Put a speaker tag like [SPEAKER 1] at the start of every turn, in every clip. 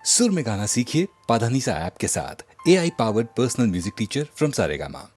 [SPEAKER 1] सुर में गाना सीखिए पाधानीसा ऐप के साथ। AI powered personal music teacher from Saregama.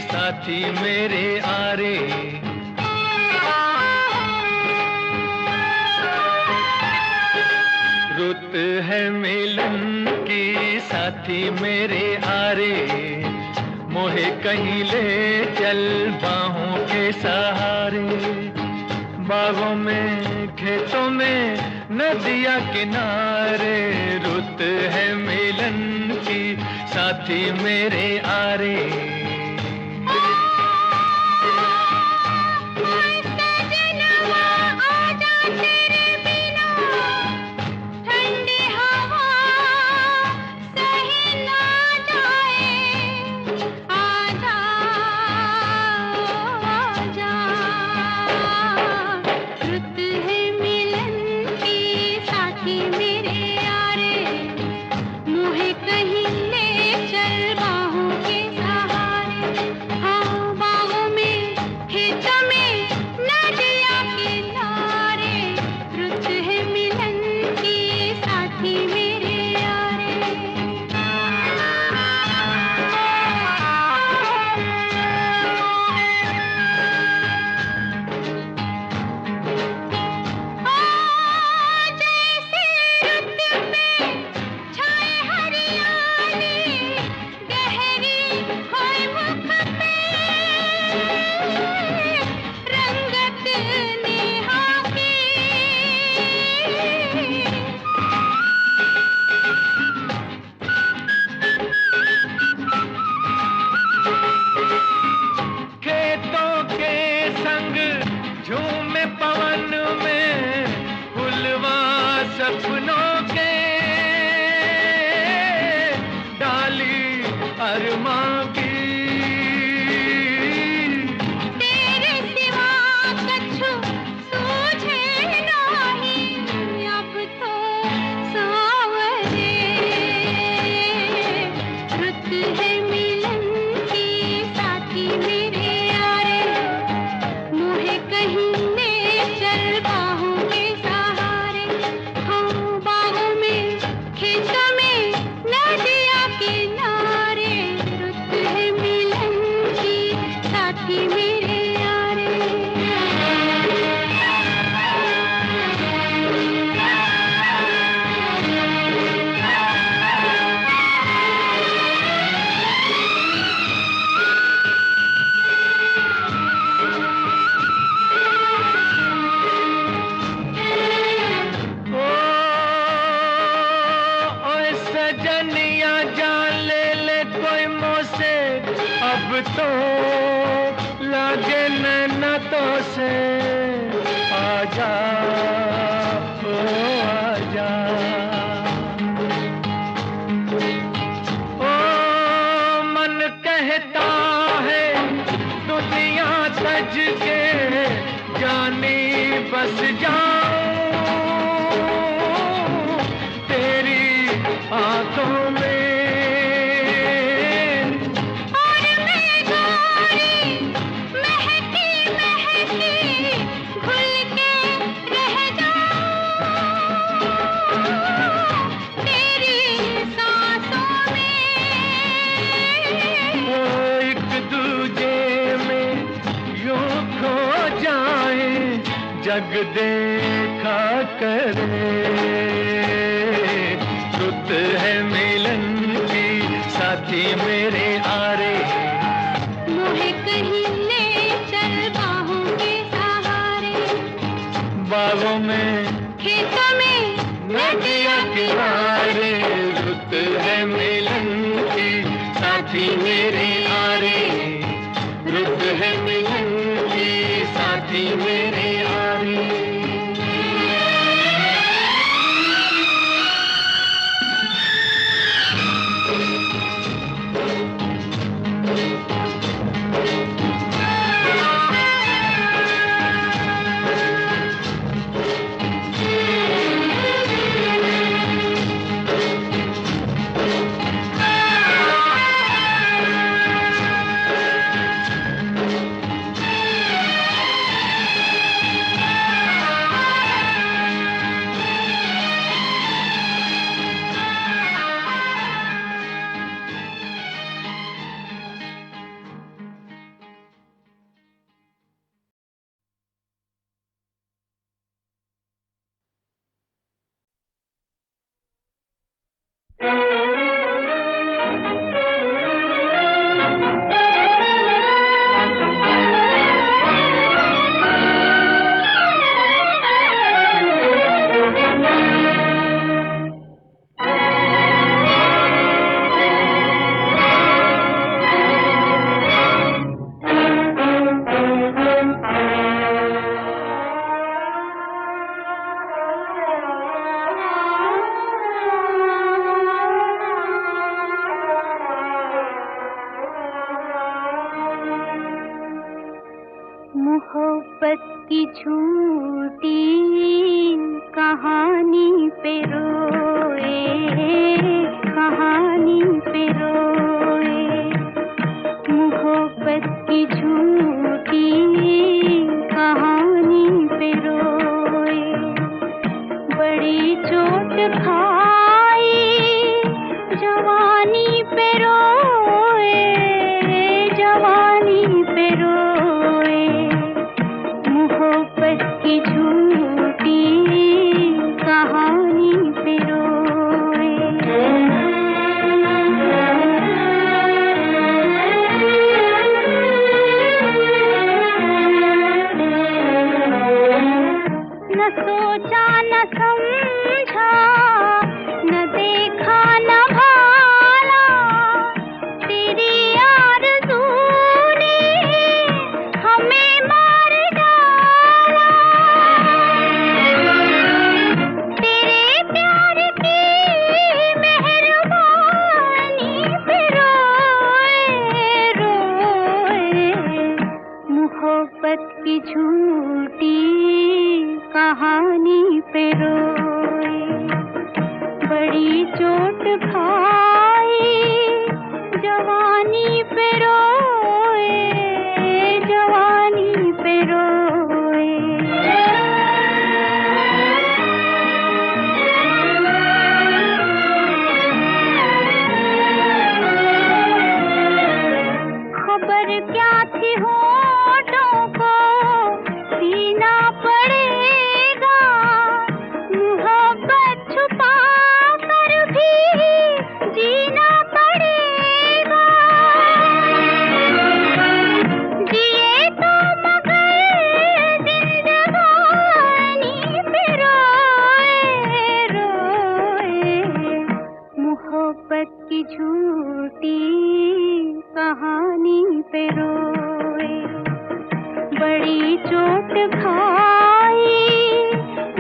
[SPEAKER 2] साथी मेरे आरे, रुत है मिलन की साथी मेरे आरे, मोहे कहीं ले चल बाहों के सहारे। बागों में खेतों में नदिया किनारे, रुत है मिलन की साथी मेरे आरे। सपनों के डाली अरमां की,
[SPEAKER 3] तेरे सिवा कछु सूझे नहीं अब तो सावरे। रुत है मिलन की साथी मेरे यारे, मुझे कहीं ले चल बाहों के सहारे। बागों में खेतों में नदिया किनारे, रुत है मिलन की साथी मेरे यारे।
[SPEAKER 2] सजनिया जान ले ले कोई मोसे, अब तो लागे नैनतों से। आजा ओ आजा, ओ मन कहता है दुनिया सज के जानी बस जाऊं तेरी आंखों में।
[SPEAKER 3] और मैं गोरी महकी महकी घुल के रह जाऊं तेरी सांसों में।
[SPEAKER 2] ओ एक दूजे में यूं खो जाए, जग देखा करे। रुत है मिलन की साथी मेरे आरे,
[SPEAKER 3] मुझे कहीं ले चल बाहों के सहारे।
[SPEAKER 2] बागों में
[SPEAKER 3] खेतों में
[SPEAKER 2] नदिया किनारे, रुत है मिलन की साथी मेरे आरे, रुत है मिलन की साथी मेरे आरे।
[SPEAKER 3] की झूठी कहानी पे रोए, कहानी पे रोए, मोहब्बत की झूठी कहानी पे रोए, बड़ी चोट खाई जवानी पे रोए, जवानी पे रोए, मोहब्बत की झूठी कहानी पे रोए। न सोचा न समझा, न देखा न भाला, तेरी आरज़ू ने हमें मार डाला। तेरे प्यार की मेहरबानी पे रोए, रोए, मोहब्बत की झूठी कहानी पे रोए, बड़ी चोट खाई जवानी पे रोए, जवानी पे रोए। खबर क्या थी होठों को सीना पड़ेगा, मोहब्बत छुपा कर भी जीना पड़ेगा। जिए तो मगर जिंदगानी पे रोए, रोए, मोहब्बत की झूठी कहानी पे रोए, बड़ी चोट खाई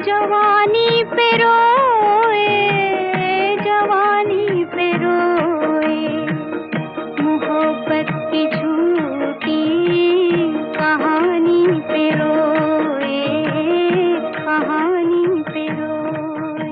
[SPEAKER 3] जवानी पे रोए, जवानी पे रोए, मोहब्बत की झूठी कहानी पे रोए, कहानी पे रोए।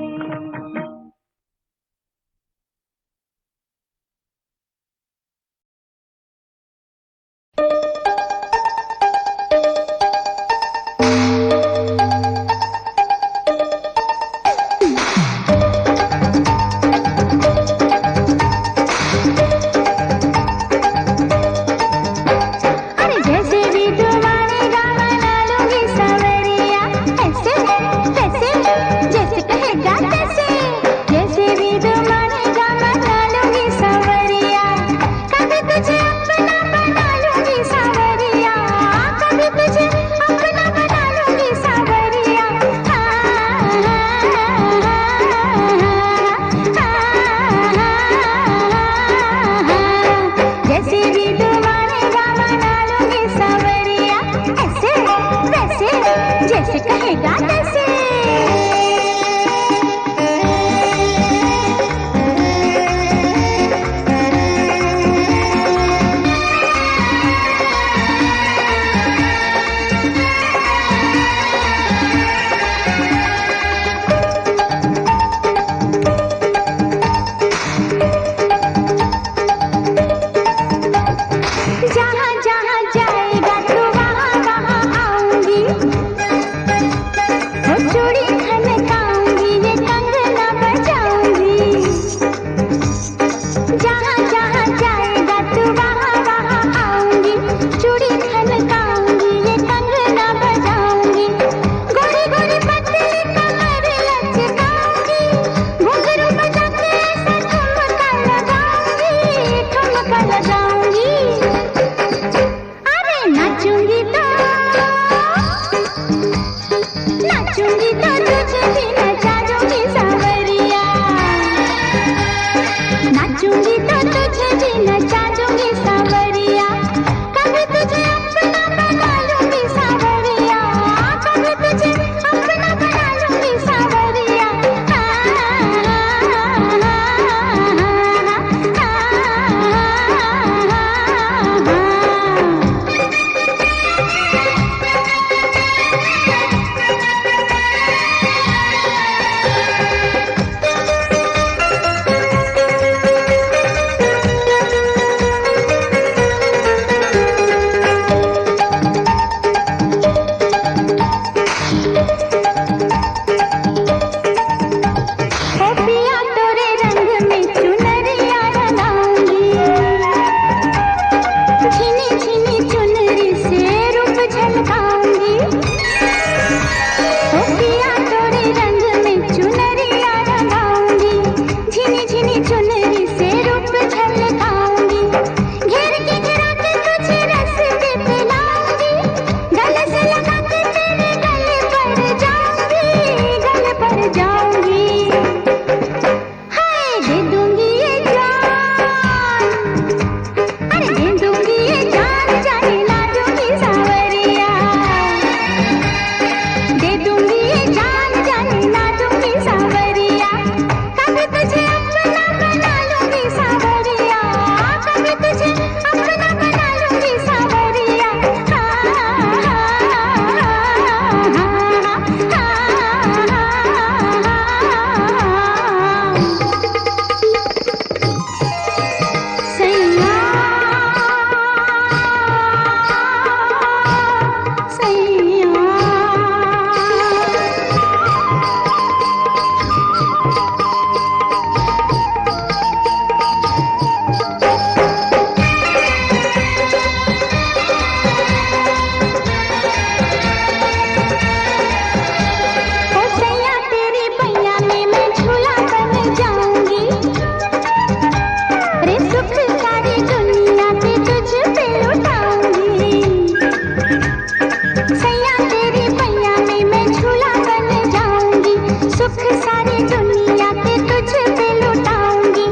[SPEAKER 3] सुख सारी दुनिया के तुझ पे लुटाऊंगी,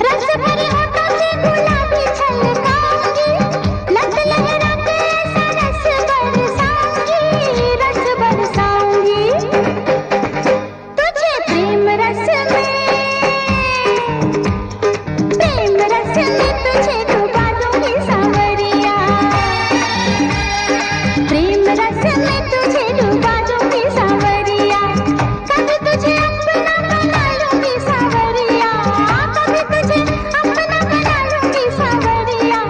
[SPEAKER 3] रस भरे होठों से गुलाबी छलकाऊंगी, लत लहरा के ऐसा रस बरसाऊंगी, रस बरसाऊंगी। तुझे प्रेम रस में तुझे डुबा दूंगी सांवरिया, प्रेम रस में तुझे डुबा दूंगी सांवरिया, कभी तुझे अपना बना लूंगी सांवरिया, कभी तुझे अपना बना लूंगी सांवरिया।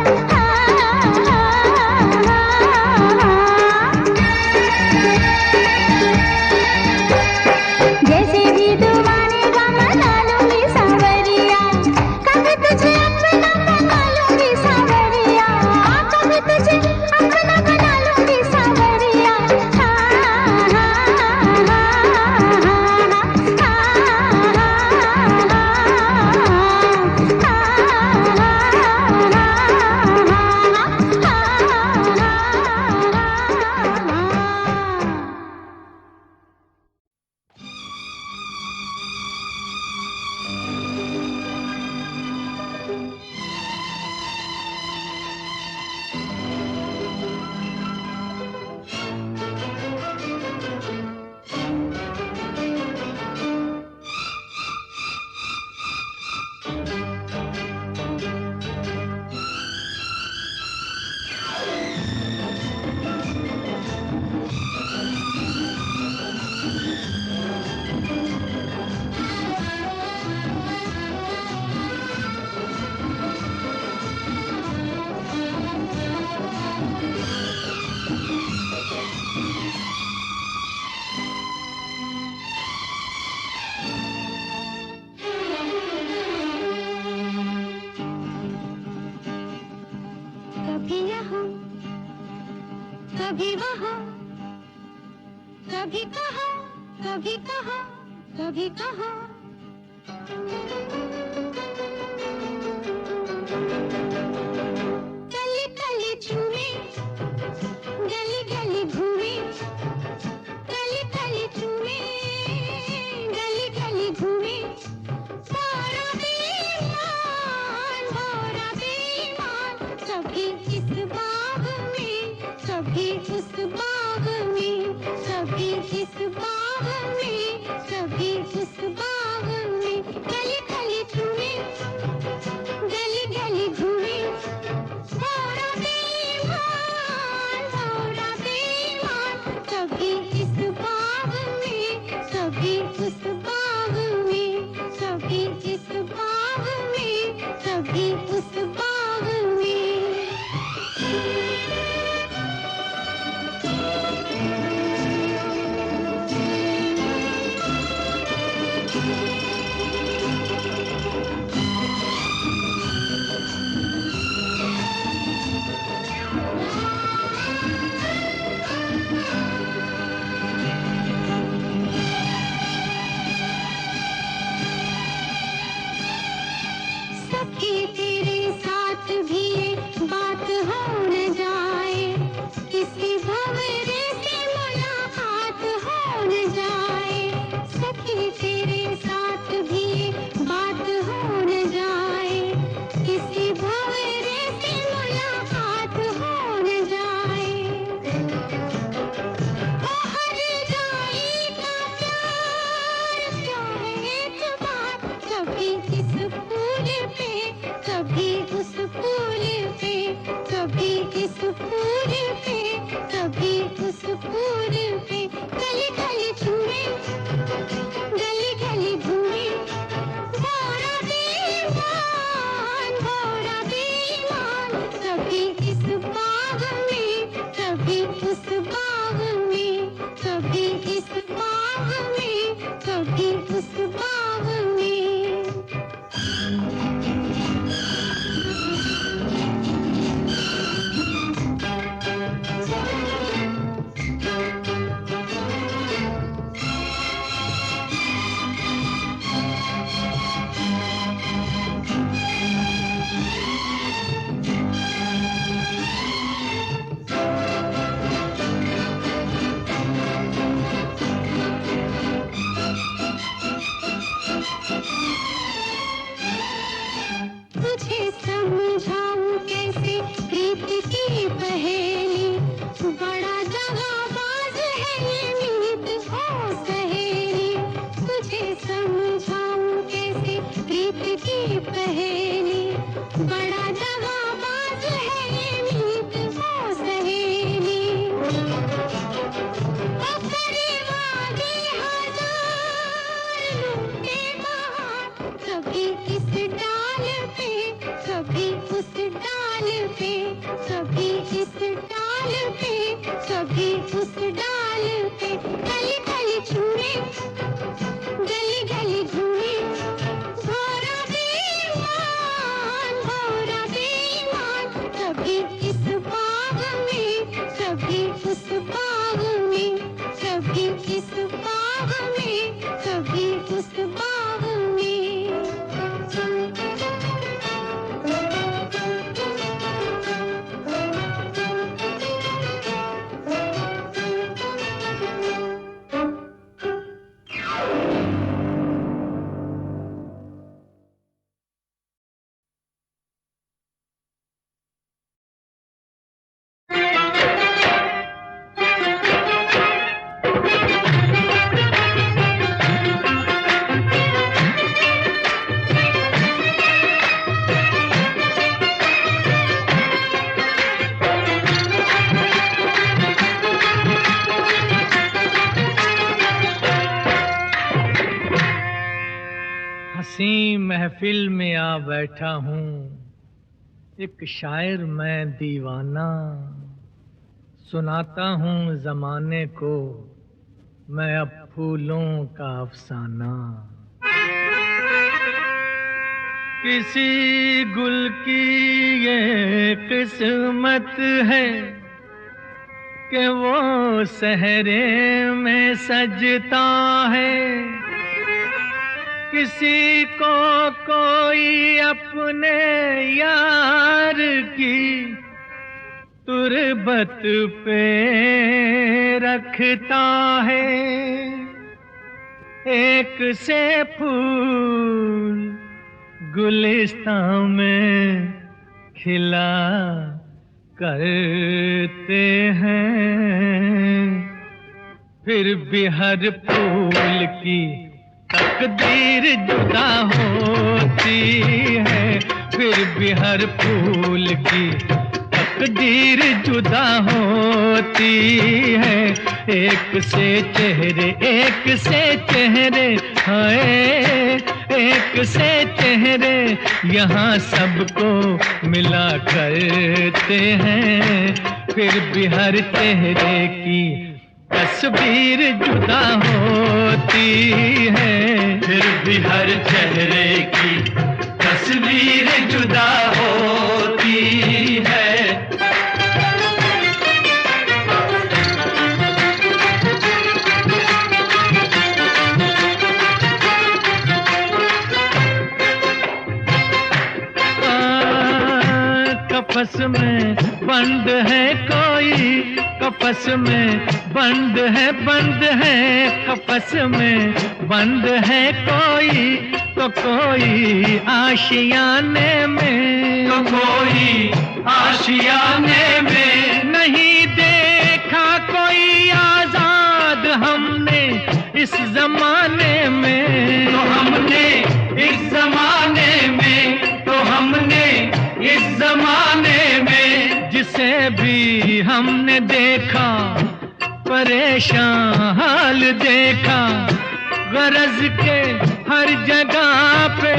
[SPEAKER 3] जैसे भी तू मानेगा मना लूंगी सांवरिया, कभी तुझे अपना बना लूंगी सांवरिया, कभी तुझे अपना बना लूंगी सांवरिया। कभी यहाँ कभी वहाँ, कभी कहाँ कभी कहाँ कभी कहाँ, गली गली झूमे, गली गली घूमे, गली गली झूमे, गली गली घूमे, भोरा बेईमान, कभी इस बाग में, कभी उस बाग में, कभी इस बाग में, कभी उस बाग में, गली गली झूमे, गली गली घूमे, भोरा बेईमान, कभी इस बाग में, कभी उस बाग में, कभी इस बाग में, कभी उस बाग में। सखी तेरे साथ भी ये बात हो न जाए, किसी भंवरे से मुलाकात हो न जाए, सखी तेरे साथ भी ये बात हो न जाए, किसी भंवरे से मुलाकात हो न जाए। ओ हर जाई का प्यार क्या है एतबार, कभी इस फूल पे, कभी उस फूल पे, कभी इस फूल पे, कभी उस फूल पे, गली गली झूमे, गली गली घूमे, भोरा बेईमान, कभी इस बाग में, कभी उस बाग में, कभी इस बाग में, कभी उस बाग में। समझाऊं कैसे प्रीत की पहेली, बड़ा दगाबाज है ये मीत वो सहेली। ओ करीबादी हजार लूटे बहार, कभी इस डाल पे, कभी उस डाल पे, कभी इस डाल पे, कभी उस डाल पे। गली गली झूमे, गली गली झूमे, भोरा बेईमान, भोरा बेईमान। कभी इस बाग में, कभी उस बाग में, कभी इस बाग में, कभी उस बाग में।
[SPEAKER 4] हंसी महफिल में आ बैठा हूँ, एक शायर मैं दीवाना, सुनाता हूँ जमाने को मैं अब फूलों का अफसाना। किसी गुल की ये किस्मत है कि वो सहरे में सजता है, किसी को कोई अपने यार की तुरबत पे रखता है। एक से फूल गुलिस्तां में खिला करते हैं, फिर भी हर फूल की तकदीर जुदा होती है, फिर भी हर फूल की तकदीर जुदा होती है। एक से चेहरे हाय, एक से चेहरे यहाँ सबको मिला करते हैं, फिर भी हर चेहरे की तस्वीर जुदा होती है,
[SPEAKER 2] फिर भी हर चेहरे की तस्वीर जुदा होती है।
[SPEAKER 4] कफस में बंद है कोई, कफस में बंद है कफस में बंद है कोई, तो कोई आशियाने में,
[SPEAKER 2] तो कोई आशियाने में
[SPEAKER 4] नहीं देखा कोई आजाद हमने इस जमाने में,
[SPEAKER 2] तो हमने इस जमाने में, तो हमने इस जमाने में
[SPEAKER 4] जिसे भी हमने देखा परेशान हाल देखा, गरज के हर जगह पे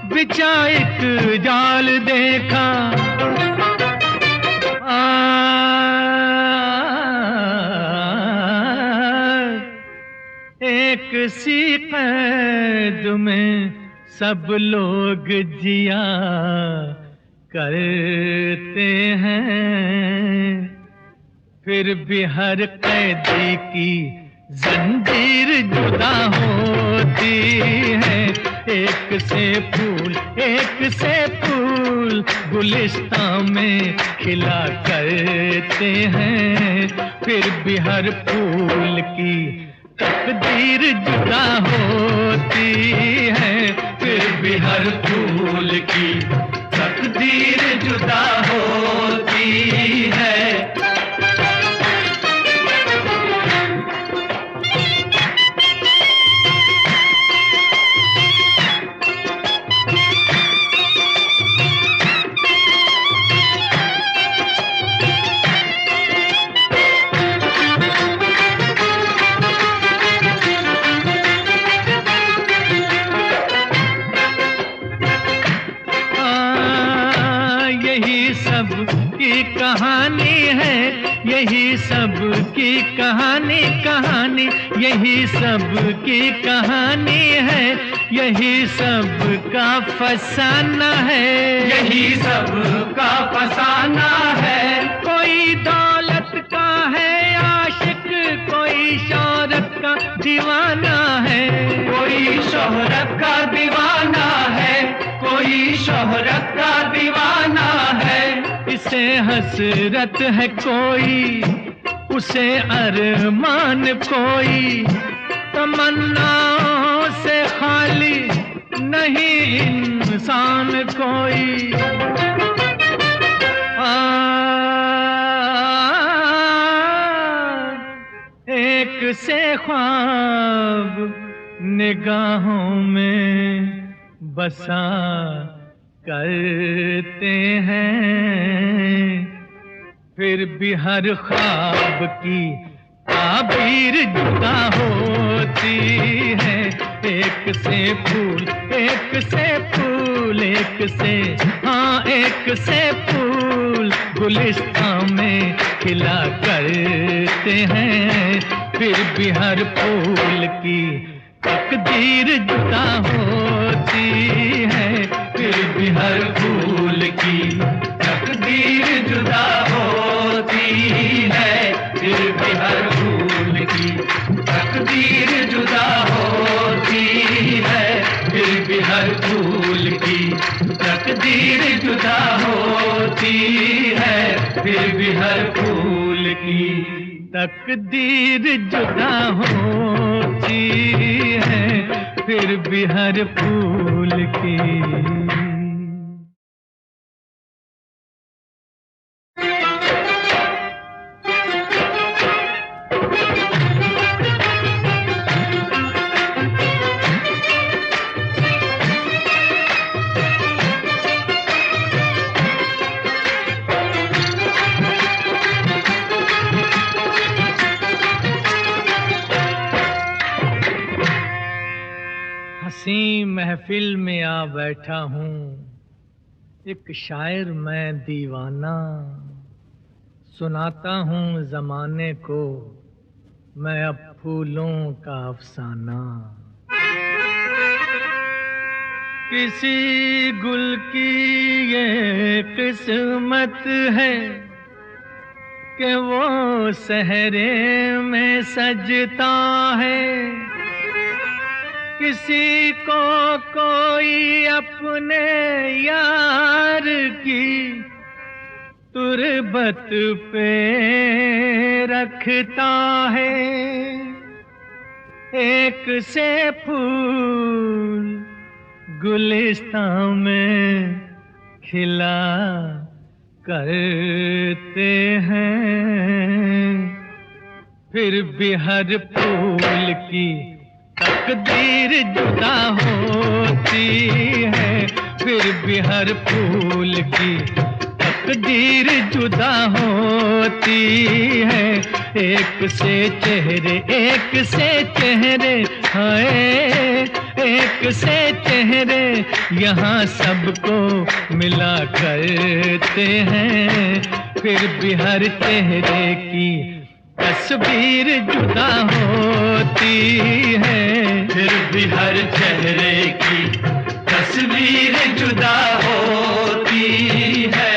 [SPEAKER 4] बिछा एक जाल देखा। एक सी कैद में सब लोग जिया करते हैं, फिर भी हर कैदी की जंजीर जुदा होती है। एक से फूल गुलिस्तां में खिला करते हैं, फिर भी हर फूल की तकदीर जुदा होती है,
[SPEAKER 2] फिर भी हर फूल की तकदीर जुदा होती है।
[SPEAKER 4] की कहानी है, यही सब की कहानी, कहानी यही सब की कहानी है, यही सब का फसाना है,
[SPEAKER 2] यही सब का फसाना है।
[SPEAKER 4] कोई दौलत का है आशिक, कोई शौहरत का दीवाना है,
[SPEAKER 2] कोई शोहरत का दीवाना है, कोई शोहरत का दीवाना है।
[SPEAKER 4] इसे हसरत है कोई, उसे अरमान कोई, तमन्नाओं से खाली नहीं इंसान कोई। एक से ख्वाब निगाहों में बसा करते हैं, फिर भी हर ख्वाब की ताबीर जुदा होती है। एक से फूल, एक से फूल, एक से हाँ एक से फूल गुलिस्तान में खिला करते हैं, फिर भी हर फूल की तकदीर जुदा होती है,
[SPEAKER 2] फिर भी हर फूल की तकदीर जुदा होती है, फिर भी हर फूल की तकदीर जुदा होती है, फिर भी हर फूल की तकदीर जुदा होती है, फिर भी हर फूल की
[SPEAKER 4] तकदीर जुदा होती है, फिर भी हर फूल की। हंसी महफिल में आ बैठा हूँ, एक शायर मैं दीवाना, सुनाता हूँ जमाने को मैं अब फूलों का अफसाना। किसी गुल की ये किस्मत है कि वो सहरे में सजता है, किसी को कोई अपने यार की तुरबत पे रखता है। एक से फूल गुलिस्तान में खिला करते हैं, फिर भी हर फूल की तकदीर जुदा होती है, फिर भी हर फूल की तकदीर जुदा होती है। एक से चेहरे, एक से चेहरे, हाय एक से चेहरे यहाँ सबको मिला करते हैं, फिर भी हर चेहरे की तस्वीर जुदा होती है,
[SPEAKER 2] फिर भी हर चेहरे की तस्वीर जुदा होती है।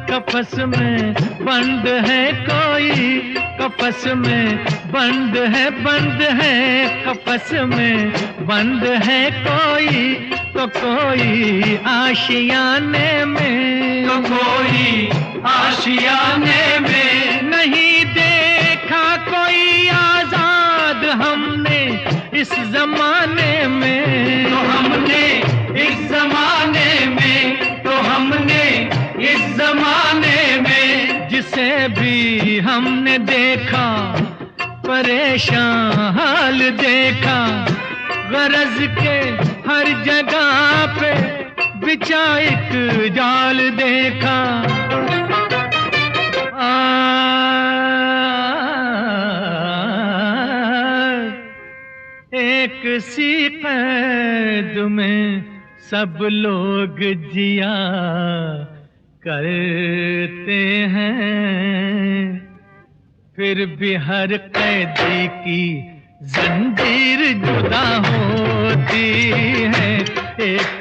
[SPEAKER 4] कपस में बंद है कोई, कपस में बंद है, बंद है कपस में बंद है कोई, तो कोई आशियाने में,
[SPEAKER 2] तो कोई आशियाने में
[SPEAKER 4] नहीं देखा कोई आजाद हमने इस जमाने में,
[SPEAKER 2] तो हमने इस जमाने में, तो हमने इस जमाने में
[SPEAKER 4] जिसे भी हमने देखा परेशान हाल देखा, गरज के हर जगह पे बिछा एक जाल देखा। एक सी कैद में सब लोग जिया करते हैं, फिर भी हर कैदी की जंजीर जुदा होती है। एक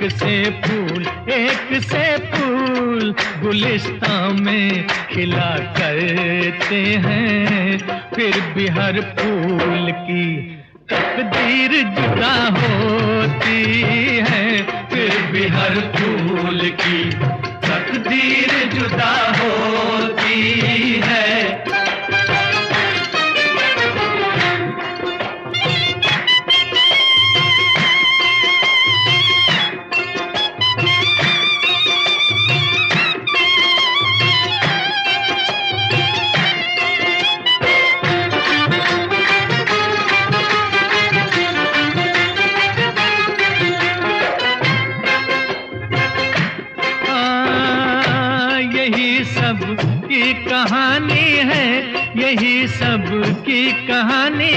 [SPEAKER 4] से फूल गुलिस्तान में खिला करते हैं, फिर भी हर फूल की तकदीर जुदा होती है, फिर भी हर फूल की तकदीर जुदा होती है। कहानी है यही सब की कहानी,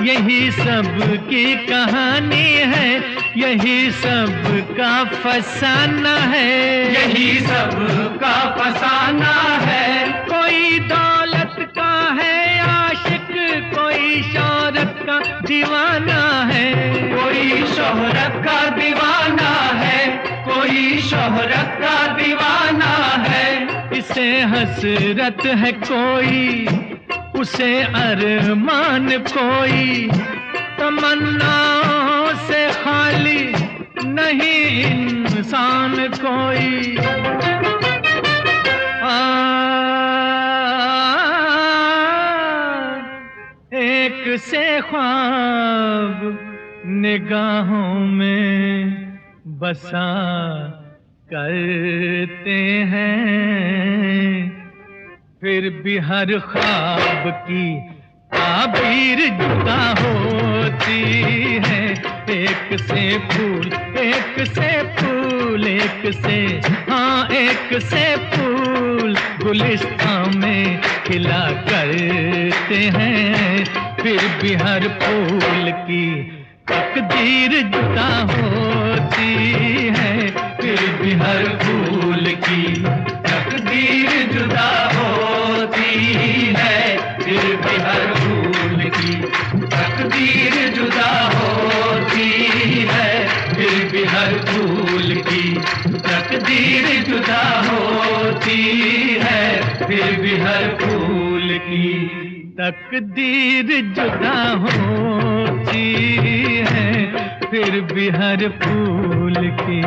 [SPEAKER 4] यही सब की कहानी है, यही सब का फसाना है,
[SPEAKER 2] यही सब का फसाना है।
[SPEAKER 4] कोई दौलत का है आशिक, कोई शोहरत का दीवाना है,
[SPEAKER 2] कोई शोहरत का दीवाना है, कोई शोहरत का दीवाना है।
[SPEAKER 4] इसे हसरत है कोई, उसे अरमान कोई, तमन्नाओं से खाली नहीं इंसान कोई। एक से ख्वाब निगाहों में बसा करते हैं, फिर भी हर ख्वाब की ताबीर जुदा होती है। एक से फूल एक से फूल गुलिस्तान में खिला करते हैं, फिर भी हर फूल की तकदीर जुदा होती है, फिर भी हर फूल की तकदीर जुदा होती है, फिर भी हर फूल की तकदीर जुदा होती है, फिर भी हर फूल की तकदीर जुदा होती है, फिर भी हर फूल की तकदीर जुदा होती है, फिर भी हर फूल की